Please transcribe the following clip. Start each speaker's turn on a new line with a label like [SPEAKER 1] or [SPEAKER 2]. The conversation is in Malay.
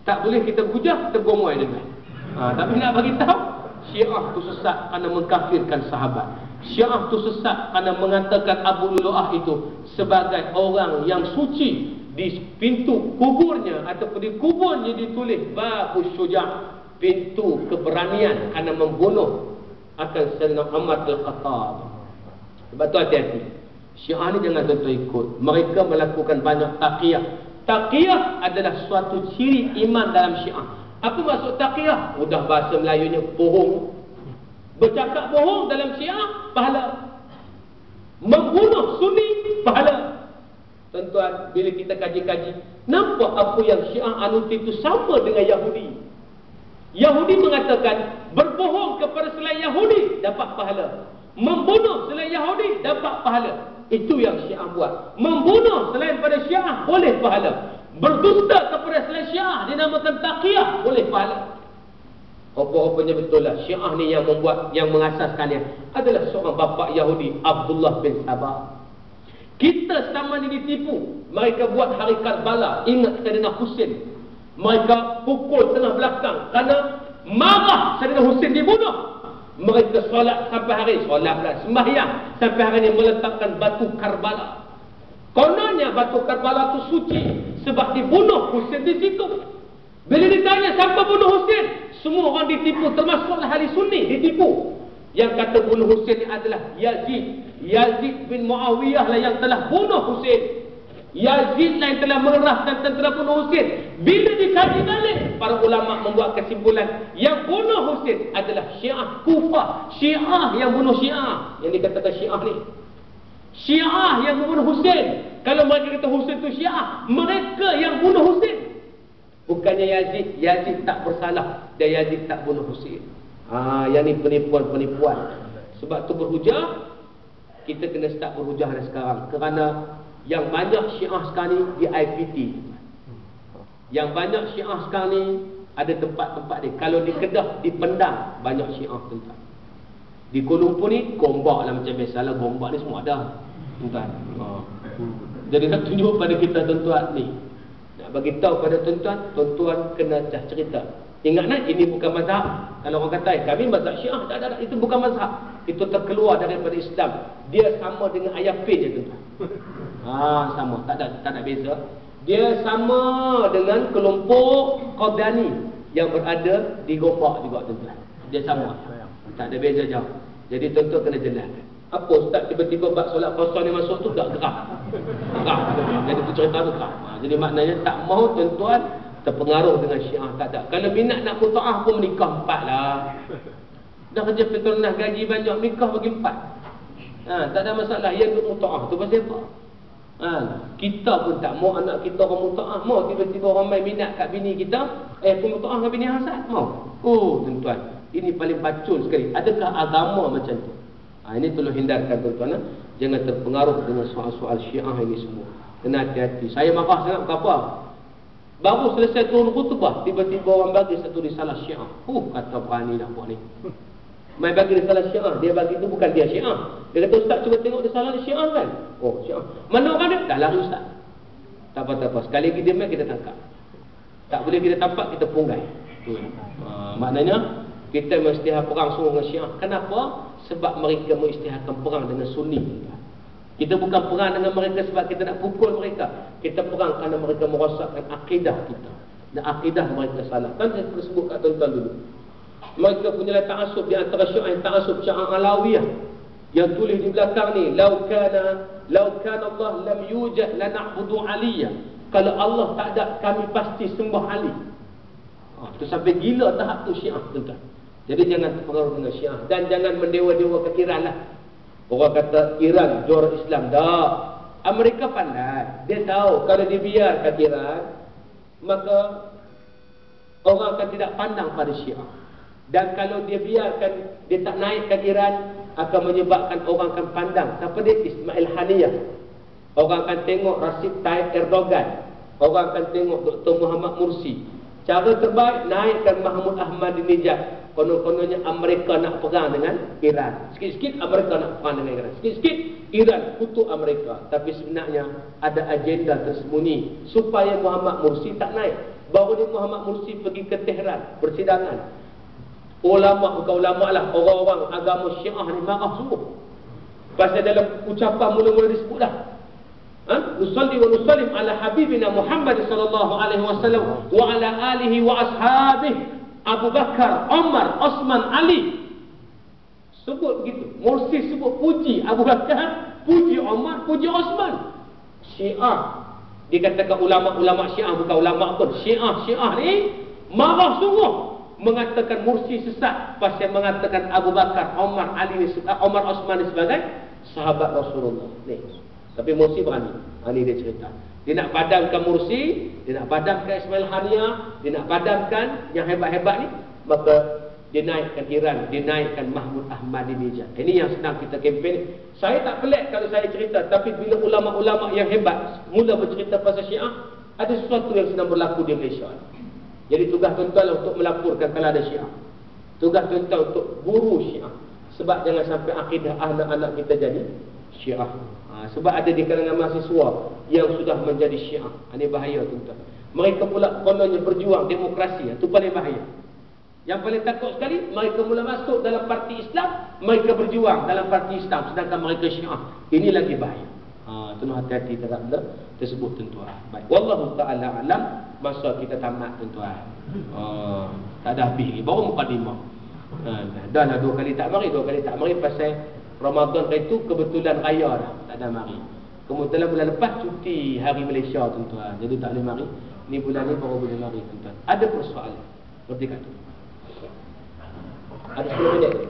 [SPEAKER 1] Tak boleh kita hujah, kita gomoi dengan. Tapi nak bagi tahu, Syiah tu sesat kerana mengkafirkan sahabat. Syiah tu sesat kerana mengatakan Abu Lu'lu'ah itu sebagai orang yang suci. Di pintu kuburnya ataupun di kuburnya ditulis Babus Syuja', pintu keberanian kerana membunuh akan Sayyidina Umar Al-Khattab. Sebab tu hati-hati. Syiah ni jangan tuan-tuan ikut. Mereka melakukan banyak taqiyah. Taqiyah adalah suatu ciri iman dalam Syiah. Apa maksud taqiyah? Mudah bahasa Melayunya, bohong. Bercakap bohong dalam Syiah, pahala. Membunuh Sunni, pahala. Tuan-tuan, bila kita kaji-kaji, nampak apa yang Syiah anut itu sama dengan Yahudi. Yahudi mengatakan, berbohong kepada selain Yahudi, dapat pahala. Membunuh selain Yahudi, dapat pahala. Itu yang Syiah buat. Membunuh selain pada Syiah, boleh pahala. Berdusta kepada selain Syiah, dinamakan taqiyah, boleh pahala. Apa-apanya betul lah. Syiah ni yang membuat, yang mengasaskannya adalah seorang bapa Yahudi, Abdullah bin Sabah. Kita selama ni ditipu. Mereka buat hari Karbala, ingat Sayyidina Husain. Mereka pukul tengah belakang kerana marah Sayyidina Husain dibunuh. Mereka solat sampai hari, solat pula, sembahyang sampai hari ini meletakkan batu Karbala. Kononnya batu Karbala itu suci sebab dibunuh Husain di situ. Bila ditanya siapa bunuh Husain, semua orang ditipu, termasuklah ahli Sunni ditipu. Yang kata bunuh Husain adalah Yazid. Yazid bin Muawiyah lah yang telah bunuh Husain. Yazid lah yang telah mengerahkan tentera bunuh Husain. Bila dikaji balik, para ulama membuat kesimpulan yang bunuh Husain adalah Syiah Kufah. Syiah yang bunuh Syiah. Yang dikatakan Syiah ni, Syiah yang membunuh Husain. Kalau mereka kata Husain itu Syiah, mereka yang bunuh Husain. Bukannya Yazid. Yazid tak bersalah dan Yazid tak bunuh Husain. Yang ni penipuan-penipuan. Sebab tu berhujah, kita kena start berhujah dah sekarang. Kerana yang banyak Syiah sekarang ni di IPT. Yang banyak Syiah sekarang ni ada tempat-tempat dia. Kalau di Kedah, di Pendang, banyak Syiah tuan-tuan. Di Kuala Lumpur ni, Gombak lah macam biasalah. Gombak ni semua ada tuan-tuan. Jadi nak tunjuk pada kita tuan-tuan ni, nak bagi tahu pada tuan-tuan, tuan-tuan kena dah cerita. Ingat nak, ini bukan mazhab. Kalau orang kata, kami mazhab Syiah, tak, itu bukan mazhab. Itu terkeluar daripada Islam. Dia sama dengan ayat P je tuan-tuan. Sama, tak ada beza. Dia sama dengan kelompok Qadiani yang berada di Gombak juga tuan-tuan. Dia sama. Tak ada beza jauh. Jadi tuan-tuan kena jelas. Apa ustaz tiba-tiba bab solat kosong ni masuk tu tak gerak. Gerak. Jadi tu cerita tu gerak. Jadi maknanya tak mau tuan-tuan terpengaruh dengan Syiah, tak ada. Kalau minat nak mutaah pun menikah 4 lah. Dah kerja petronas gaji banyak, menikah bagi 4. Tak ada masalah. Yang untuk mutaah tu pasal apa? Kita pun tak mau anak kita orang mutaah. Mau tiba-tiba orang main minat kat bini kita, pun mutaah kat bini hasad. Mau? Tuan-tuan, ini paling bacul sekali. Adakah agama macam tu? Ini tolong hindarkan tuan-tuan. Jangan terpengaruh dengan soal-soal Syiah ini semua. Kena hati-hati. Saya marah sangat apa? Baru selesai turun khutbah, tiba-tiba orang bagi satu risalah Syiah. Kata berani nak buat ni. Mai bagi risalah Syiah, dia bagi tu bukan dia Syiah. Dia kata, ustaz cuba tengok risalah Syiah kan? Syiah. Mana orang dia? Dah lari ustaz. Tak apa-apa. Sekali lagi dia main, kita tangkap. Tak boleh kita tampak, kita punggai. Maknanya kita mengisytihar perang semua dengan Syiah. Kenapa? Sebab mereka mengisytiharkan perang dengan Sunni. Kita bukan perang dengan mereka sebab kita nak pukul mereka. Kita perang kerana mereka merosakkan akidah kita. Dan akidah mereka salah. Kan saya tersebut kat tuan-tuan dulu. Mereka punya ta'asub di antara Syiah yang ta'asub Syiah Alawiyah. Yang tulis di belakang ni, Lau kana Allah lam yujad lana'budu aliyah. Kalau Allah tak ada, kami pasti sembah Ali. Itu sampai gila tahap tu Syiah tuan-tuan. Jadi jangan terpengaruh dengan Syiah. Dan jangan mendewa-dewakan Iran lah. Orang kata Iran juara Islam. Tak. Amerika pandai. Dia tahu kalau dibiarkan Iran, maka orang akan tidak pandang pada Syiah. Dan kalau dia biarkan, dia tak naikkan Iran, akan menyebabkan orang akan pandang. Siapa dia? Ismail Haniyah. Orang akan tengok Recep Tayyip Erdogan. Orang akan tengok Dr. Muhammad Mursi. Cara terbaik, naikkan Mahmud Ahmadinejad. Konon-kononnya Amerika nak perang dengan Iran. Sikit-sikit Amerika nak perang dengan Iran. Sikit-sikit Iran kutuk Amerika. Tapi sebenarnya ada agenda tersembunyi supaya Muhammad Mursi tak naik. Baru ni Muhammad Mursi pergi ke Tehran persidangan. Ulama, bukan ulama lah, orang-orang agama Syiah ni marah sungguh. Pasal dalam ucapan mula-mula disebut dah, nusalli wa nusallim ala habibina Muhammad sallallahu alaihi wasallam wa ala alihi wa ashabihi Abu Bakar, Umar, Osman, Ali. Sebut begitu. Mursi sebut puji Abu Bakar, puji Umar, puji Osman. Syiah, dikatakan ulama-ulama Syiah, bukan ulama pun, Syiah ni marah sungguh, mengatakan Mursi sesat pasal mengatakan Abu Bakar, Umar, Ali, Umar, Osman sebagai sahabat Rasulullah ni. Tapi Mursi berani. Ini dia cerita. Dia nak padamkan Mursi, dia nak padamkan Ismail Haniah, dia nak padamkan yang hebat-hebat ni, maka dia naikkan Iran, dia naikkan Mahmud Ahmadinejad. Ini yang sedang kita kempen. Saya tak pelik kalau saya cerita, tapi bila ulama-ulama yang hebat mula bercerita pasal Syiah, ada sesuatu yang sedang berlaku di Malaysia. Jadi tugas tuan-tuan untuk melaporkan kalau ada Syiah. Tugas tuan-tuan untuk guru Syiah. Sebab jangan sampai akidah anak-anak kita jadi Syiah. Sebab ada di kalangan mahasiswa yang sudah menjadi Syiah. Ini bahaya tuan-tuan. Mereka pula kononnya berjuang demokrasi. Itu paling bahaya. Yang paling takut sekali, mereka mula masuk dalam parti Islam, mereka berjuang dalam parti Islam, sedangkan mereka Syiah. Ini lagi bahaya. Tolong hati-hati terhadap benda tersebut tuan-tuan. Baik. Wallahu ta'ala alam. Masa kita tamat tuan-tuan. Tak ada habis lagi. Baru mukadimah. Dah lah 2 kali tak mari. 2 kali tak mari pasal Ramadan itu kebetulan raya dah. Tak ada mari. Kemudian bulan lepas cuti hari Malaysia tuan-tuan. Jadi tak boleh mari. Ni bulan ni baru boleh mari tuan-tuan. Ada persoalan. Seperti kata. Ada 10 minit.